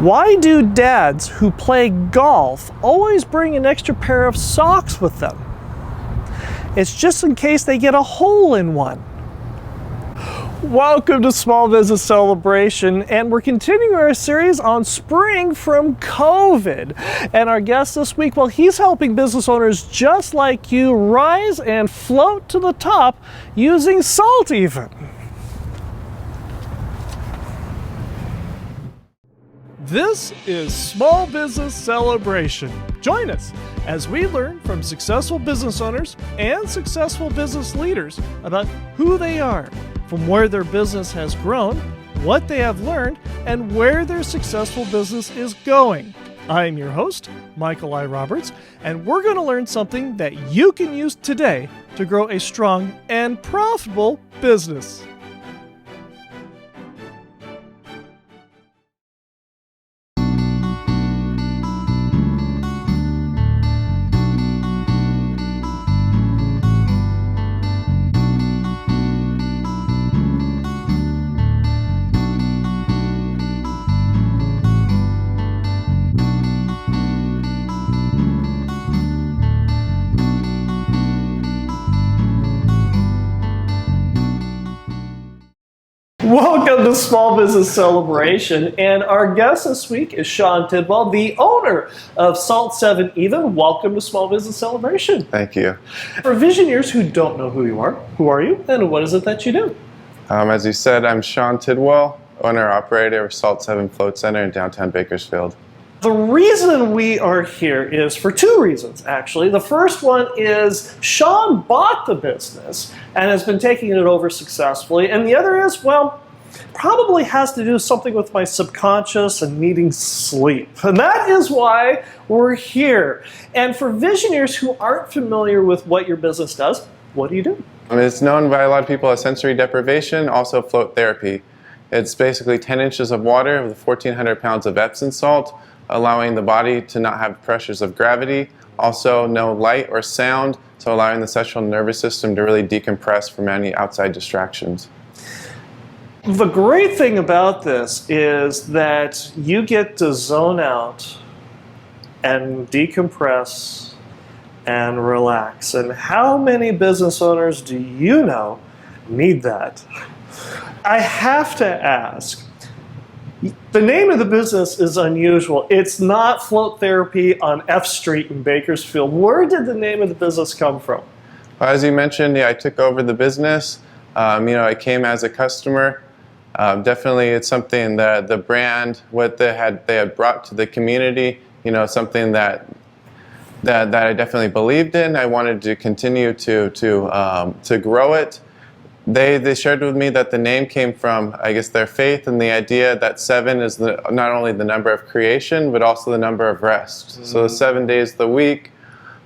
Why do dads who play golf always bring an extra pair of socks with them? It's just in case they get a hole in one. Welcome to Small Business Celebration, and we're continuing our series on spring from COVID. And our guest this week, well, he's helping business owners just like you rise and float to the top using salt even. This is Small Business Celebration. Join us as we learn from successful business owners and successful business leaders about who they are, from where their business has grown, what they have learned, and where their successful business is going. I am your host, Michael I. Roberts, and we're going to learn something that you can use today to grow a strong and profitable business. Welcome to Small Business Celebration, and our guest this week is Shaun Tidwell, the owner of Salt 7 Even. Welcome to Small Business Celebration. Thank you. For visionaries who don't know who are you, and what is it that you do? As you said, I'm Shaun Tidwell, owner-operator of Salt 7 Float Center in downtown Bakersfield. The reason we are here is for two reasons, actually. The first one is Shaun bought the business and has been taking it over successfully. And the other is, well, probably has to do something with my subconscious and needing sleep. And that is why we're here. And for visionaries who aren't familiar with what your business does, what do you do? It's known by a lot of people as sensory deprivation, also float therapy. It's basically 10 inches of water with 1,400 pounds of Epsom salt, allowing the body to not have pressures of gravity, also no light or sound, so allowing the central nervous system to really decompress from any outside distractions. The great thing about this is that you get to zone out and decompress and relax. And how many business owners do you know need that? I have to ask, the name of the business is unusual. It's not Float Therapy on F Street in Bakersfield. Where did the name of the business come from? As you mentioned, I took over the business. I came as a customer. Definitely, it's something that the brand, what they had brought to the community. Something that I definitely believed in. I wanted to continue to grow it. They shared with me that the name came from, I guess, their faith and the idea that 7 is not only the number of creation, but also the number of rest. Mm-hmm. So the 7 days of the week,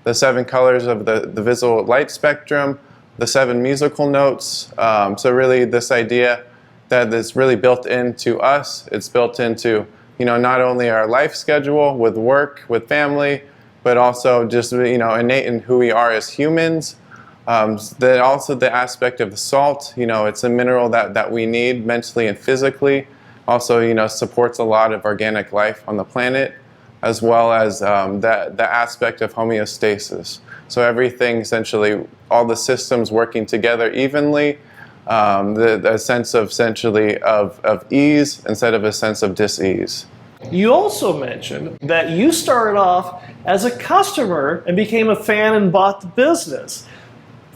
the 7 colors of the visible light spectrum, the 7 musical notes. So really this idea that is really built into us. It's built into, not only our life schedule with work, with family, but also just, innate in who we are as humans. Also the aspect of the salt, it's a mineral that we need mentally and physically. Also, supports a lot of organic life on the planet, as well as the aspect of homeostasis. So everything, essentially, all the systems working together evenly, the sense of essentially of ease instead of a sense of dis-ease. You also mentioned that you started off as a customer and became a fan and bought the business.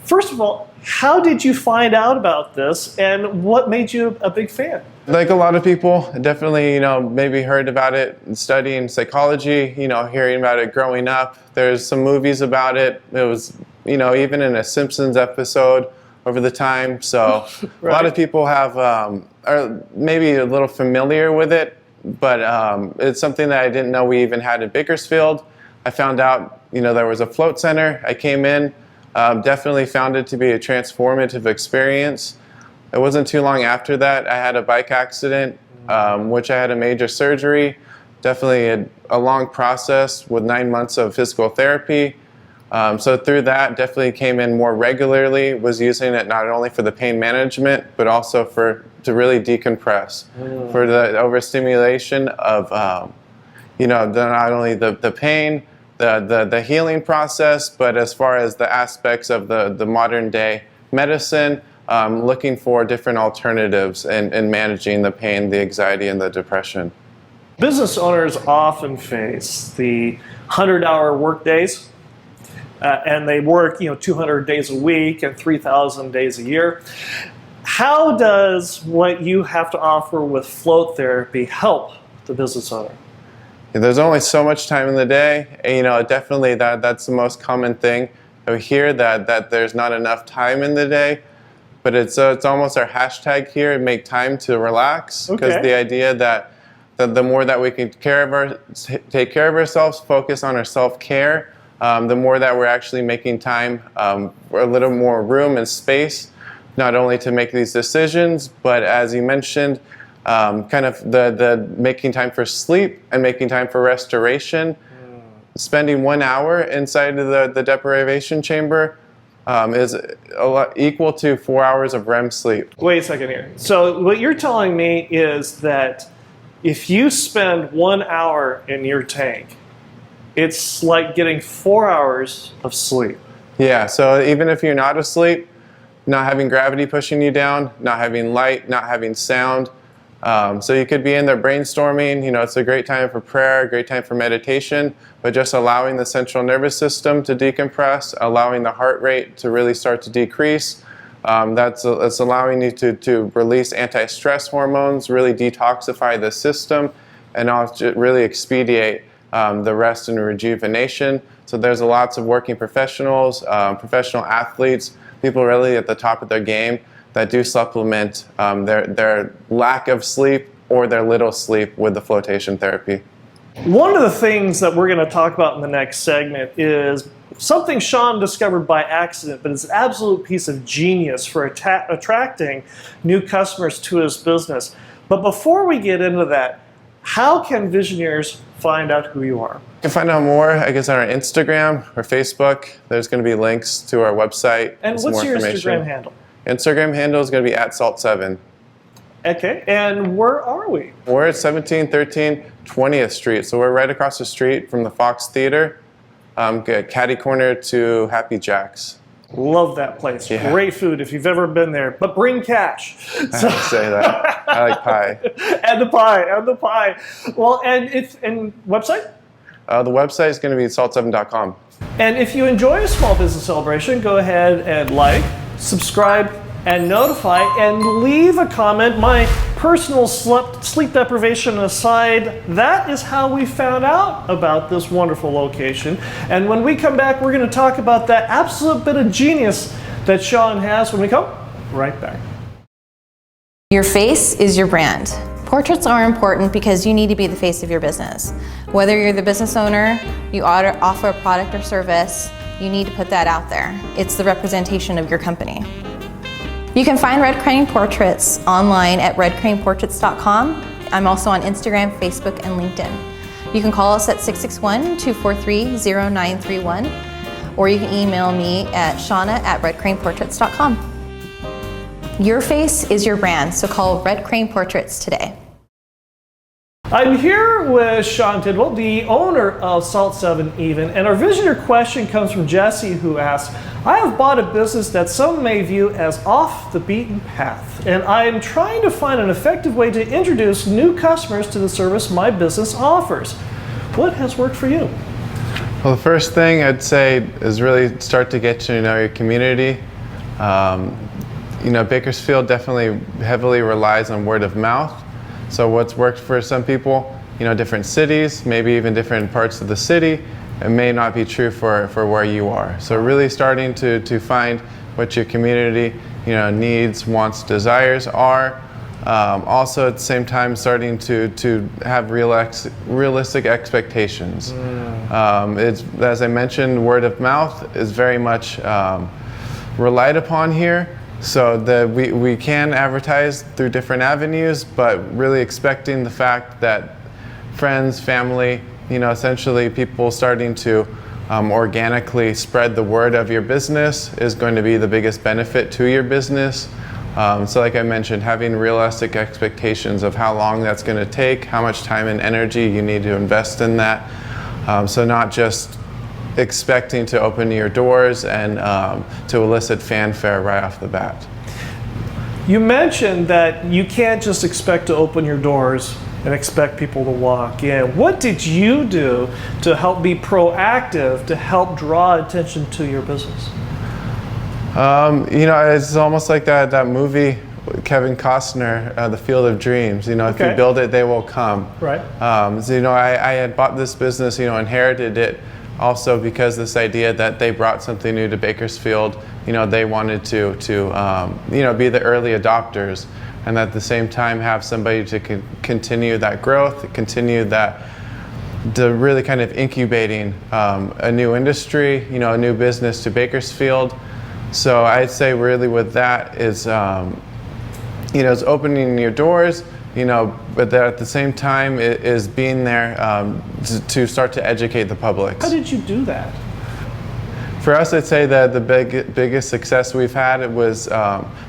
First of all, how did you find out about this, and what made you a big fan? Like a lot of people, definitely, maybe heard about it studying psychology, hearing about it growing up. There's some movies about it. It was, even in a Simpsons episode over the time. So right. A lot of people are maybe a little familiar with it, but it's something that I didn't know we even had in Bakersfield. I found out, there was a float center. I came in. Definitely found it to be a transformative experience. It wasn't too long after that I had a bike accident, which I had a major surgery. Definitely a long process with 9 months of physical therapy. So through that, definitely came in more regularly, was using it not only for the pain management, but also for to really decompress, for the overstimulation of not only the pain, the healing process, but as far as the aspects of the modern day medicine, looking for different alternatives in managing the pain, the anxiety, and the depression. Business owners often face the 100-hour work days, and they work 200 days a week and 3,000 days a year. How does what you have to offer with float therapy help the business owner? There's only so much time in the day. And, definitely that's the most common thing. We hear that there's not enough time in the day, but it's almost our hashtag here, make time to relax, because the idea that the more that we can take care of ourselves, focus on our self-care, the more that we're actually making time, a little more room and space, not only to make these decisions, but as you mentioned, kind of the making time for sleep and making time for restoration. Spending 1 hour inside of the deprivation chamber is equal to 4 hours of REM sleep. Wait a second here. So what you're telling me is that if you spend 1 hour in your tank, it's like getting 4 hours of sleep. Yeah, so even if you're not asleep, not having gravity pushing you down, not having light, not having sound, so you could be in there brainstorming, it's a great time for prayer, a great time for meditation, but just allowing the central nervous system to decompress, allowing the heart rate to really start to decrease. That's allowing you to release anti-stress hormones, really detoxify the system, and also really expedite the rest and rejuvenation. So there's lots of working professionals, professional athletes, people really at the top of their game that do supplement their lack of sleep or their little sleep with the flotation therapy. One of the things that we're going to talk about in the next segment is something Shaun discovered by accident, but it's an absolute piece of genius for attracting new customers to his business. But before we get into that, how can Visioneers find out who you are? You can find out more, I guess, on our Instagram or Facebook. There's going to be links to our website. And what's your Instagram handle? Instagram handle is going to be @salt7. Okay, and where are we? We're at 1713 20th Street, so we're right across the street from the Fox Theater, catty corner to Happy Jack's. Love that place. Yeah. Great food if you've ever been there, but bring cash. I have to say that. I like pie. And the pie. Well, and website? The website is going to be salt7.com. And if you enjoy a small business celebration, go ahead and like, subscribe, and notify, and leave a comment. My personal sleep deprivation aside, that is how we found out about this wonderful location. And when we come back, we're going to talk about that absolute bit of genius that Shaun has when we come right back. Your face is your brand. Portraits are important because you need to be the face of your business. Whether you're the business owner, you offer a product or service, you need to put that out there. It's the representation of your company. You can find Red Crane Portraits online at redcraneportraits.com. I'm also on Instagram, Facebook, and LinkedIn. You can call us at 661-243-0931, or you can email me at shauna@redcraneportraits.com. Your face is your brand, so call Red Crane Portraits today. I'm here with Shaun Tidwell, the owner of Salt 7 Even, and our visitor question comes from Jesse, who asks, I have bought a business that some may view as off the beaten path, and I am trying to find an effective way to introduce new customers to the service my business offers. What has worked for you? Well, the first thing I'd say is really start to get to know your community. Bakersfield definitely heavily relies on word of mouth. So what's worked for some people, different cities, maybe even different parts of the city, it may not be true for where you are. So really starting to find what your community, needs, wants, desires are. Also at the same time starting to have realistic expectations. It's, as I mentioned, word of mouth is very much relied upon here. So we can advertise through different avenues, but really expecting the fact that friends, family, essentially people starting to organically spread the word of your business is going to be the biggest benefit to your business. So like I mentioned, having realistic expectations of how long that's going to take, how much time and energy you need to invest in that. So not just expecting to open your doors and to elicit fanfare right off the bat. You mentioned that you can't just expect to open your doors and expect people to walk in. What did you do to help be proactive, to help draw attention to your business? You know, it's almost like that movie, Kevin Costner, The Field of Dreams. You know, if you build it, they will come. Right. So, you know, I had bought this business, you know, inherited it also because this idea that they brought something new to Bakersfield, you know, they wanted to you know, be the early adopters, and at the same time have somebody to continue that growth, continue that, to really kind of incubating a new industry, you know, a new business to Bakersfield. So I'd say really with that is, you know, is opening your doors, you know, but that at the same time is being there to start to educate the public. How did you do that? For us, I'd say that the biggest success we've had was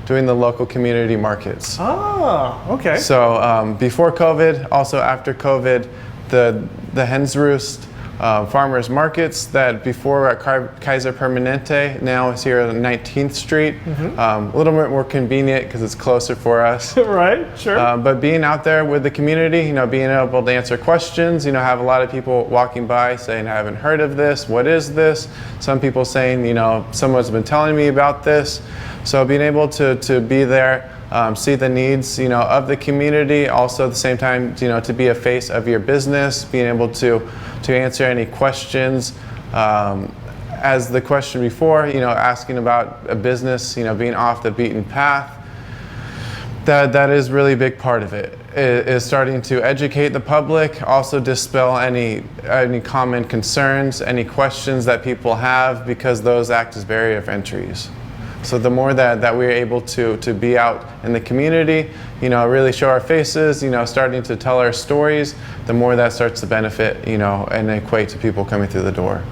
doing the local community markets. Ah, okay. So before COVID, also after COVID, the Hen's Roost farmers markets that before were at Kaiser Permanente, now is here on 19th Street. A little bit more convenient because it's closer for us. Right, sure. But being out there with the community, you know, being able to answer questions, you know, have a lot of people walking by saying, I haven't heard of this, what is this? Some people saying, you know, someone's been telling me about this. So being able to be there, see the needs, you know, of the community, also at the same time, you know, to be a face of your business, being able to answer any questions. As the question before, you know, asking about a business, you know, being off the beaten path, that is really a big part of it, is starting to educate the public, also dispel any common concerns, any questions that people have, because those act as barrier of entries. So the more that we're able to be out in the community, you know, really show our faces, you know, starting to tell our stories, the more that starts to benefit, you know, and equate to people coming through the door.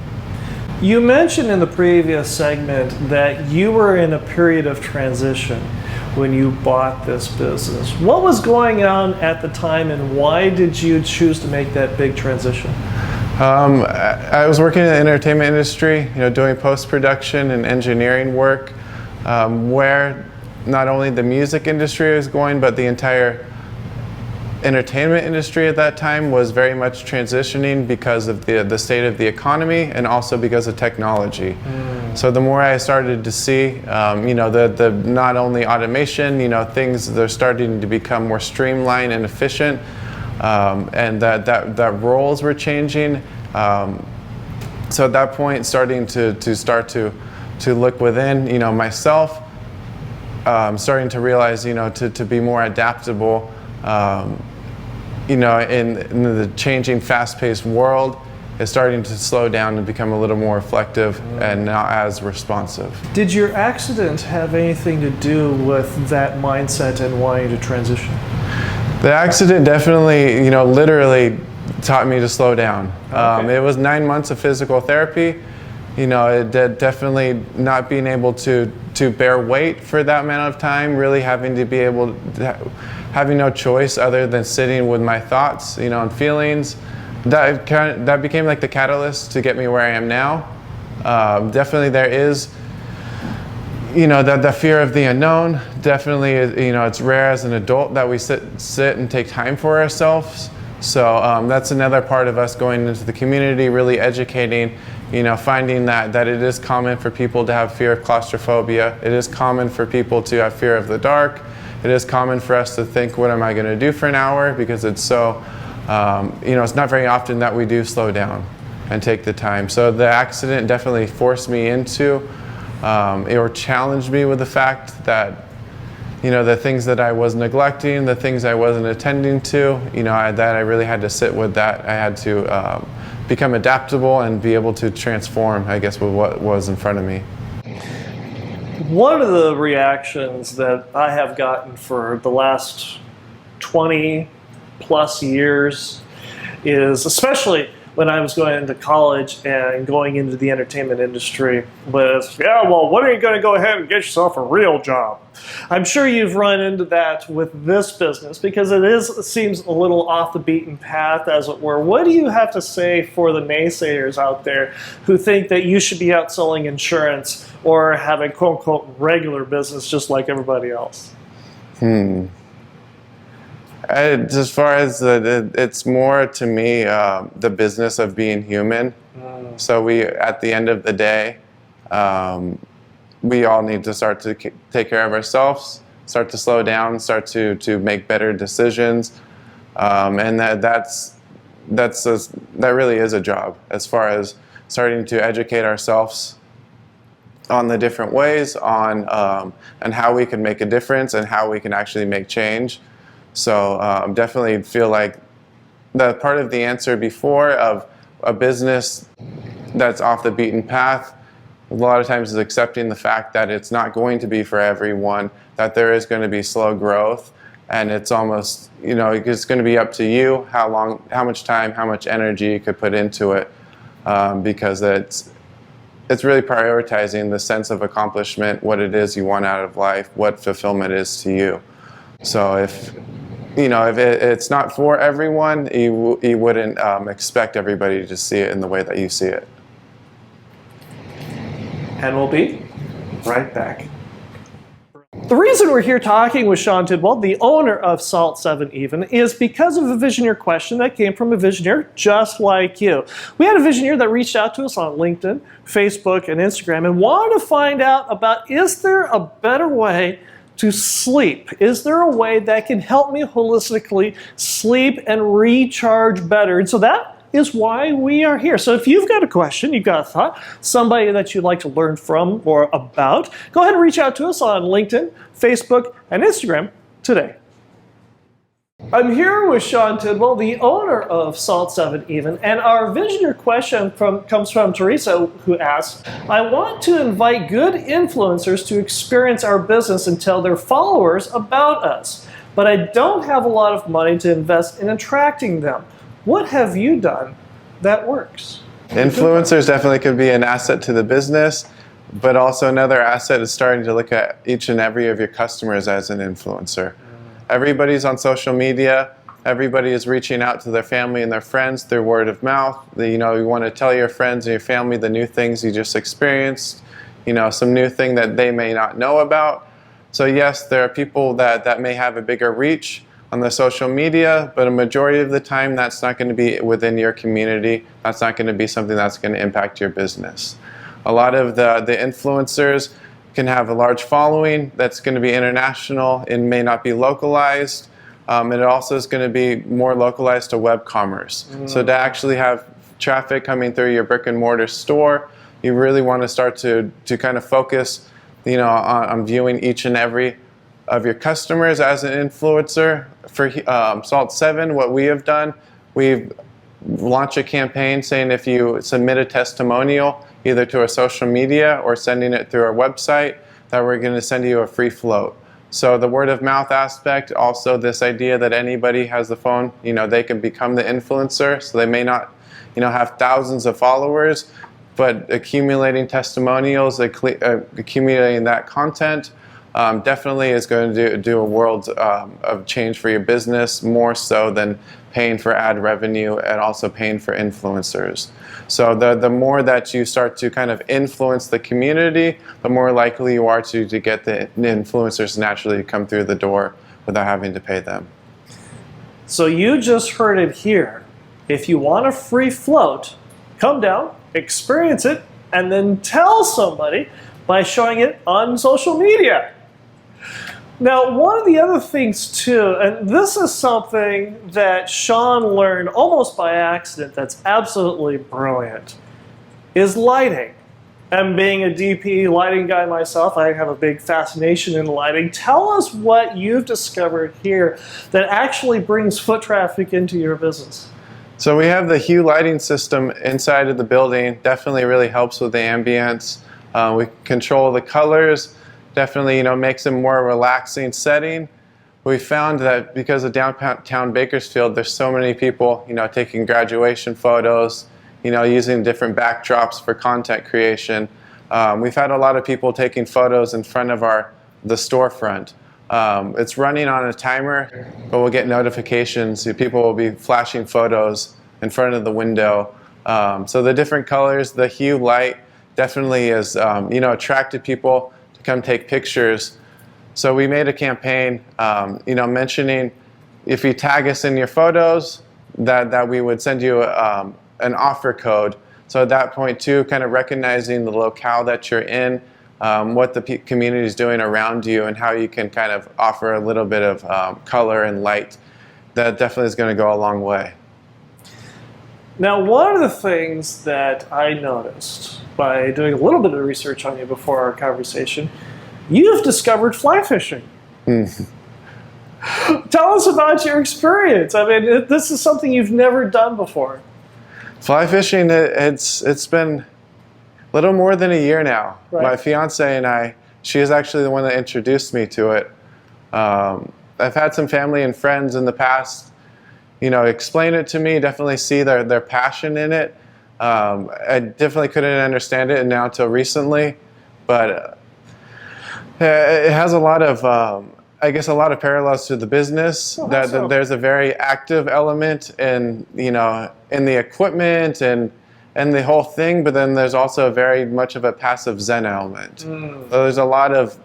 You mentioned in the previous segment that you were in a period of transition when you bought this business. What was going on at the time, and why did you choose to make that big transition? I was working in the entertainment industry, you know, doing post-production and engineering work, where not only the music industry was going, but the entire entertainment industry at that time was very much transitioning because of the state of the economy and also because of technology. So the more I started to see, you know, the not only automation, you know, things, they're starting to become more streamlined and efficient, and that roles were changing. So at that point, starting to look within, you know, myself, starting to realize, you know, to be more adaptable, you know, in the changing, fast-paced world, is starting to slow down and become a little more reflective and not as responsive. Did your accident have anything to do with that mindset and wanting to transition? The accident definitely, you know, literally taught me to slow down. Okay. It was 9 months of physical therapy. You know, it definitely not being able to bear weight for that amount of time, really having to be able to, having no choice other than sitting with my thoughts, you know, and feelings. That became like the catalyst to get me where I am now. Definitely there is, you know, the fear of the unknown. Definitely, you know, it's rare as an adult that we sit and take time for ourselves. So that's another part of us going into the community, really educating, you know, finding that it is common for people to have fear of claustrophobia. It is common for people to have fear of the dark. It is common for us to think, what am I going to do for an hour? Because it's so, you know, it's not very often that we do slow down and take the time. So the accident definitely forced me into, or challenged me with the fact that, you know, the things that I was neglecting, the things I wasn't attending to, you know, that I really had to sit with that. I had to become adaptable and be able to transform, I guess, with what was in front of me. One of the reactions that I have gotten for the last 20 plus years is, especially when I was going into college and going into the entertainment industry was, yeah, well, when are you going to go ahead and get yourself a real job? I'm sure you've run into that with this business because it seems a little off the beaten path, as it were. What do you have to say for the naysayers out there who think that you should be out selling insurance or have a quote-unquote regular business just like everybody else? As far as it's more to me the business of being human. So at the end of the day, we all need to start to take care of ourselves, start to slow down, start to make better decisions, and that really is a job as far as starting to educate ourselves on the different ways and how we can make a difference and how we can actually make change. So definitely feel like the part of the answer before of a business that's off the beaten path, a lot of times is accepting the fact that it's not going to be for everyone, that there is going to be slow growth, and it's almost, it's going to be up to you how much time, how much energy you could put into it, because it's really prioritizing the sense of accomplishment, what it is you want out of life, what fulfillment is to you. So if it's not for everyone, you wouldn't expect everybody to see it in the way that you see it. And we'll be right back. The reason we're here talking with Shaun Tidwell, the owner of Salt 7 Even, is because of a Visioneer question that came from a Visioneer just like you. We had a Visioneer that reached out to us on LinkedIn, Facebook, and Instagram and wanted to find out about, is there a better way to sleep? Is there a way that can help me holistically sleep and recharge better? And so that is why we are here. So if you've got a question, you've got a thought, somebody that you'd like to learn from or about, go ahead and reach out to us on LinkedIn, Facebook, and Instagram today. I'm here with Shaun Tidwell, the owner of Salt 7 Even, and our Visioneer question comes from Teresa, who asks, I want to invite good influencers to experience our business and tell their followers about us, but I don't have a lot of money to invest in attracting them. What have you done that works? Influencers definitely could be an asset to the business, but also another asset is starting to look at each and every of your customers as an influencer. Everybody's on social media. Everybody is reaching out to their family and their friends through word of mouth. You want to tell your friends and your family the new things you just experienced, some new thing that they may not know about. So yes, there are people that may have a bigger reach on the social media, but a majority of the time that's not going to be within your community. That's not going to be something that's going to impact your business. A lot of the influencers can have a large following that's going to be international and may not be localized. And it also is going to be more localized to web commerce. So to actually have traffic coming through your brick and mortar store, you really want to start to kind of focus on viewing each and every of your customers as an influencer. For Salt 7, what we have done, we've launched a campaign saying if you submit a testimonial either to our social media or sending it through our website, that we're going to send you a free float. So the word of mouth aspect, also this idea that anybody has the phone, they can become the influencer. So they may not, have thousands of followers, but accumulating testimonials, accumulating that content, definitely is going to do a world of change for your business, more so than paying for ad revenue and also paying for influencers. So the more that you start to kind of influence the community, the more likely you are to get the influencers naturally come through the door without having to pay them. So you just heard it here. If you want a free float, come down, experience it, and then tell somebody by showing it on social media. Now, one of the other things too, and this is something that Shaun learned almost by accident that's absolutely brilliant, is lighting. And being a DP lighting guy myself, I have a big fascination in lighting. Tell us what you've discovered here that actually brings foot traffic into your business. So we have the hue lighting system inside of the building. Definitely really helps with the ambience. We control the colors. Definitely, makes a more relaxing setting. we found that because of downtown Bakersfield, there's so many people, taking graduation photos, using different backdrops for content creation. We've had a lot of people taking photos in front of the storefront. It's running on a timer, but we'll get notifications. People will be flashing photos in front of the window. So the different colors, the hue light definitely is, attracted people to come take pictures. So we made a campaign, mentioning if you tag us in your photos, that we would send you an offer code. So at that point too, kind of recognizing the locale that you're in, what the community is doing around you, and how you can kind of offer a little bit of color and light. That definitely is going to go a long way. Now, one of the things that I noticed by doing a little bit of research on you before our conversation, you've discovered fly fishing. Tell us about your experience. I mean, this is something you've never done before. Fly fishing, it's been a little more than a year now. Right. My fiance and I, she is actually the one that introduced me to it. I've had some family and friends in the past, explain it to me, definitely see their passion in it. I definitely couldn't understand it until recently, but it has a lot of, a lot of parallels to the business. That there's a very active element in, in the equipment and the whole thing, but then there's also very much of a passive Zen element. So there's a lot of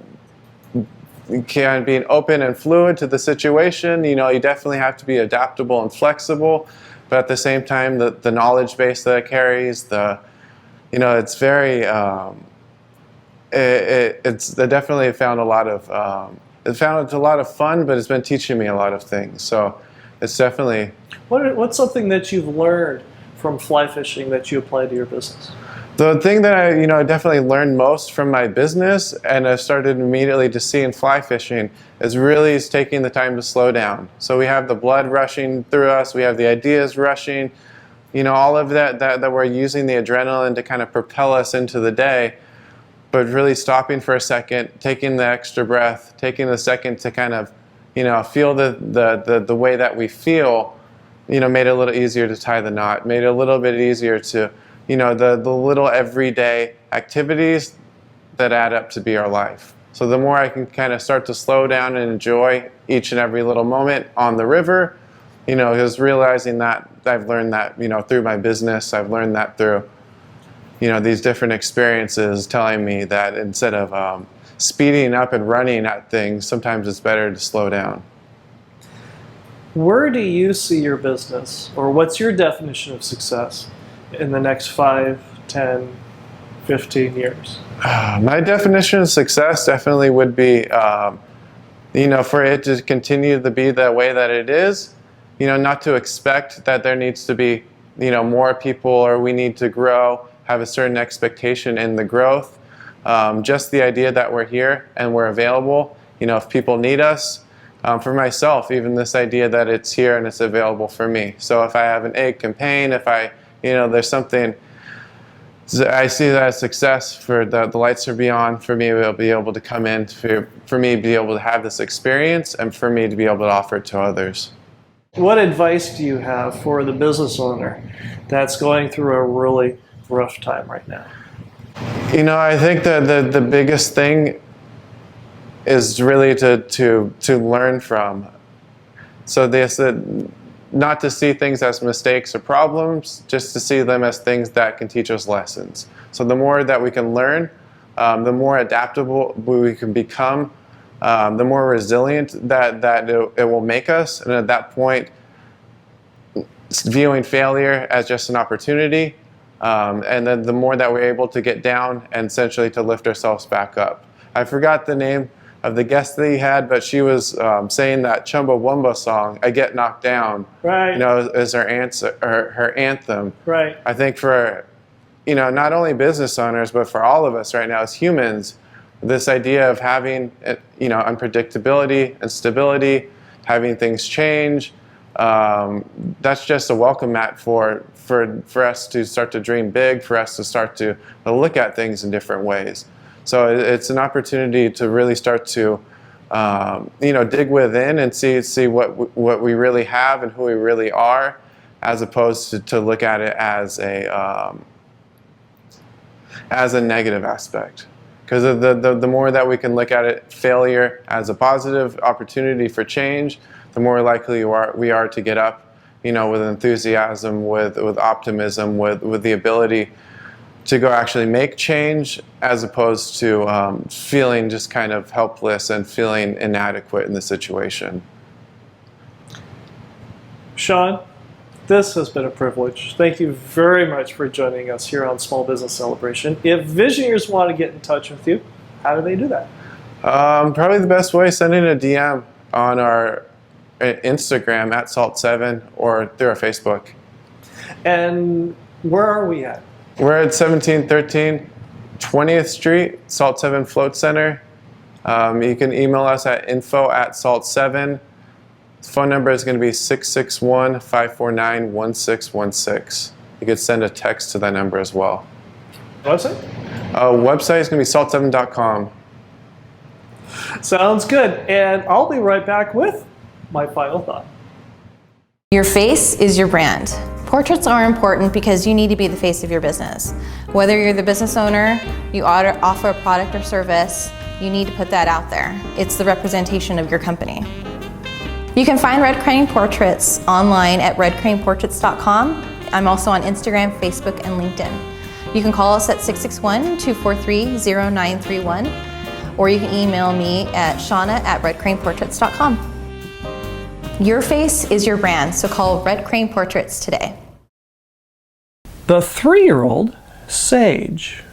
being open and fluid to the situation. You definitely have to be adaptable and flexible, but at the same time, the knowledge base that it carries, it's very, I definitely found a lot of, it's a lot of fun, but it's been teaching me a lot of things. So it's definitely. What's something that you've learned from fly fishing that you apply to your business? The thing that I definitely learned most from my business, and I started immediately to see in fly fishing, is taking the time to slow down. So we have the blood rushing through us, we have the ideas rushing, all of that we're using the adrenaline to kind of propel us into the day, but really stopping for a second, taking the extra breath, taking the second to kind of, feel the way that we feel, made it a little easier to tie the knot, made it a little bit easier to, the little everyday activities that add up to be our life. So the more I can kind of start to slow down and enjoy each and every little moment on the river, is realizing that I've learned that, through my business, I've learned that through, these different experiences telling me that instead of speeding up and running at things, sometimes it's better to slow down. Where do you see your business, or what's your definition of success in the next 5, 10, 15 years? My definition of success definitely would be, for it to continue to be the way that it is, not to expect that there needs to be, more people or we need to grow, have a certain expectation in the growth. Just the idea that we're here and we're available, if people need us. For myself, even this idea that it's here and it's available for me. So if I have an ache and pain, if I, there's something, I see that as success. For the lights are beyond, for me to be able to come in, for me to be able to have this experience, and for me to be able to offer it to others. What advice do you have for the business owner that's going through a really rough time right now? I think that the biggest thing is really to learn from. So not to see things as mistakes or problems, just to see them as things that can teach us lessons. So the more that we can learn, the more adaptable we can become, the more resilient that it will make us. And at that point, viewing failure as just an opportunity, and then the more that we're able to get down and essentially to lift ourselves back up. I forgot the name of the guest that he had, but she was saying that Chumbawamba song, "I Get Knocked Down," right, is her answer, her anthem. Right. I think for, not only business owners, but for all of us right now as humans, this idea of having, unpredictability and stability, having things change, that's just a welcome mat for us to start to dream big, for us to start to look at things in different ways. So it's an opportunity to really start to dig within and see what we really have and who we really are, as opposed to look at it as a negative aspect. Because the more that we can look at it, failure as a positive opportunity for change, the more likely we are to get up, with enthusiasm, with optimism, with the ability to go actually make change, as opposed to feeling just kind of helpless and feeling inadequate in the situation. Shaun, this has been a privilege. Thank you very much for joining us here on Small Business Celebration. If Visioneers want to get in touch with you, how do they do that? Probably the best way, sending a DM on our Instagram at Salt7 or through our Facebook. And where are we at? We're at 1713 20th Street, Salt 7 Float Center. You can email us at info@salt7. Phone number is going to be 661-549-1616. You could send a text to that number as well. Website? Website is going to be salt7.com. Sounds good. And I'll be right back with my final thought. Your face is your brand. Portraits are important because you need to be the face of your business. Whether you're the business owner, you offer a product or service, you need to put that out there. It's the representation of your company. You can find Red Crane Portraits online at redcraneportraits.com. I'm also on Instagram, Facebook, and LinkedIn. You can call us at 661-243-0931, or you can email me at shauna@redcraneportraits.com. Your face is your brand, so call Red Crane Portraits today. The 3-year-old Sage.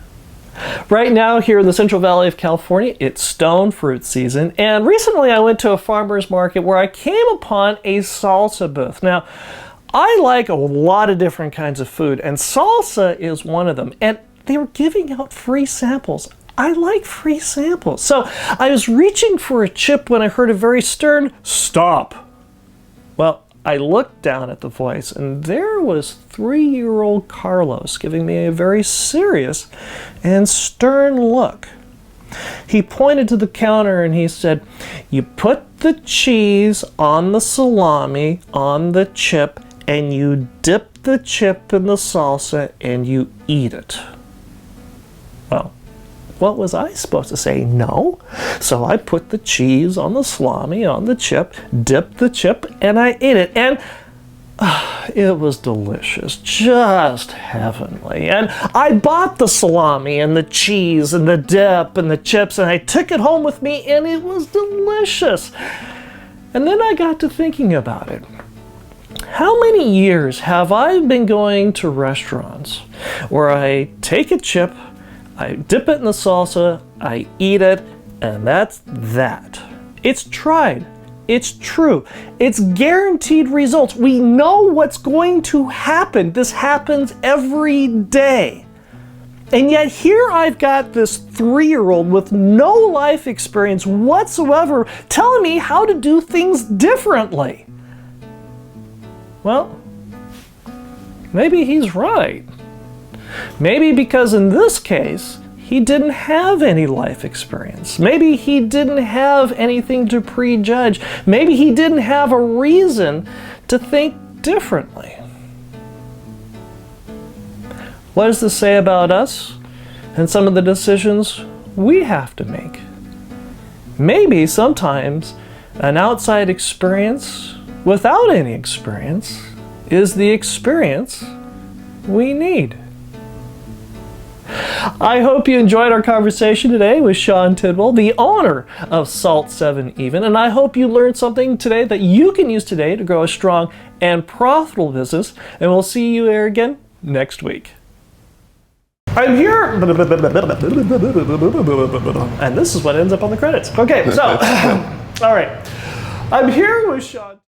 Right now here in the Central Valley of California, it's stone fruit season, and recently I went to a farmer's market where I came upon a salsa booth. Now, I like a lot of different kinds of food, and salsa is one of them, and they were giving out free samples. I like free samples. So I was reaching for a chip when I heard a very stern stop. Well, I looked down at the voice, and there was 3-year-old Carlos giving me a very serious and stern look. He pointed to the counter and he said, "You put the cheese on the salami on the chip, and you dip the chip in the salsa and you eat it." Well, what was I supposed to say? No. So I put the cheese on the salami on the chip, dipped the chip, and I ate it. And it was delicious, just heavenly. And I bought the salami and the cheese and the dip and the chips, and I took it home with me, and it was delicious. And then I got to thinking about it. How many years have I been going to restaurants where I take a chip, I dip it in the salsa, I eat it, and that's that. It's tried. It's true. It's guaranteed results. We know what's going to happen. This happens every day. And yet here I've got this 3-year-old with no life experience whatsoever telling me how to do things differently. Well, maybe he's right. Maybe because in this case, he didn't have any life experience. Maybe he didn't have anything to prejudge. Maybe he didn't have a reason to think differently. What does this say about us and some of the decisions we have to make? Maybe sometimes an outside experience without any experience is the experience we need. I hope you enjoyed our conversation today with Shaun Tidwell, the owner of Salt 7 Even, and I hope you learned something today that you can use today to grow a strong and profitable business, and we'll see you here again next week. I'm here, and this is what ends up on the credits. Okay, so, all right, I'm here with Shaun.